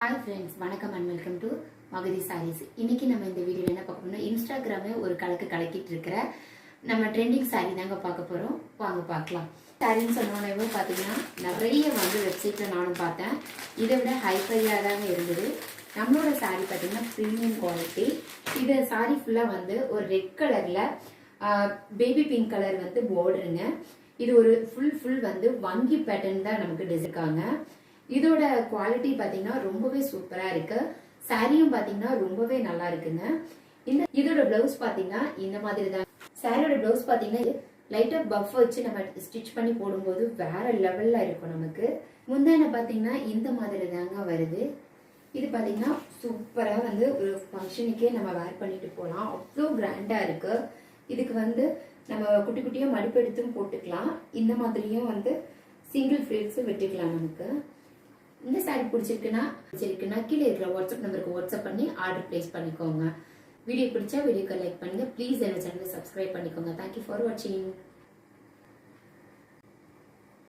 Hi friends, வணக்கம் and welcome to Magathi sarees. இன்னைக்கு நம்ம இந்த வீடியோவில் என்ன பார்க்க போறோம்னா, இன்ஸ்டாகிராமே ஒரு கலக்கிட்டு இருக்கிற நம்ம ட்ரெண்டிங் சாரீ தாங்க பார்க்க போகிறோம். வாங்க பார்க்கலாம். சாரின்னு சொன்னோன்னே பார்த்தீங்கன்னா நிறைய வெப்சைட்டில் நானும் பார்த்தேன். இதை விட ஹைஃபையாக தாங்க இருந்தது. நம்மளோட சாரீ பார்த்தீங்கன்னா ப்ரீமியம் குவாலிட்டி. இது சாரீ ஃபுல்லாக ஒரு ரெட் கலரில் பேபி பிங்க் கலர் பார்டருங்க. இது ஒரு ஃபுல் வங்கி பேட்டர்ன் தான் நமக்கு டிசைன்காங்க. இதோட குவாலிட்டி பாத்தீங்கன்னா ரொம்பவே சூப்பரா இருக்கு. சாரியும் பாத்தீங்கன்னா ரொம்பவே நல்லா இருக்குங்க. இதோட பிளவுஸ் பாத்தீங்கன்னா இந்த மாதிரி தான். சாரியோட பிளவுஸ் பாத்தீங்கன்னா லைட்டா பஃப் வச்சு நம்ம ஸ்டிச் பண்ணி போடும்போது வேற லெவல்ல இருக்கும். நமக்கு முந்தான பாத்தீங்கன்னா இந்த மாதிரி தாங்க வருது. இது பாத்தீங்கன்னா சூப்பரா ஒரு ஃபங்க்ஷனுக்கே நம்ம வேர் பண்ணிட்டு போகலாம். அவ்வளோ கிராண்டா இருக்கு. இதுக்கு நம்ம குட்டி குட்டியா மடிப்பு எடுத்தும் போட்டுக்கலாம். இந்த மாதிரியும் சிங்கிள் ஃபிளிட்ஸ் வெட்டிக்கலாம். நமக்கு இந்த சாரி பிடிச்சிருக்குன்னா கீழே இருக்கிற வாட்ஸ்அப் நம்பருக்கு வாட்ஸ்அப் பண்ணி ஆர்டர் பிளேஸ் பண்ணிக்கோங்க. வீடியோ பிடிச்சா வீடியோக்கு லைக் பண்ணுங்க. ப்ளீஸ் என்னோட சேனலை சப்ஸ்கிரைப் பண்ணிக்கோங்க. தேங்க்யூ ஃபார் வாட்சிங்.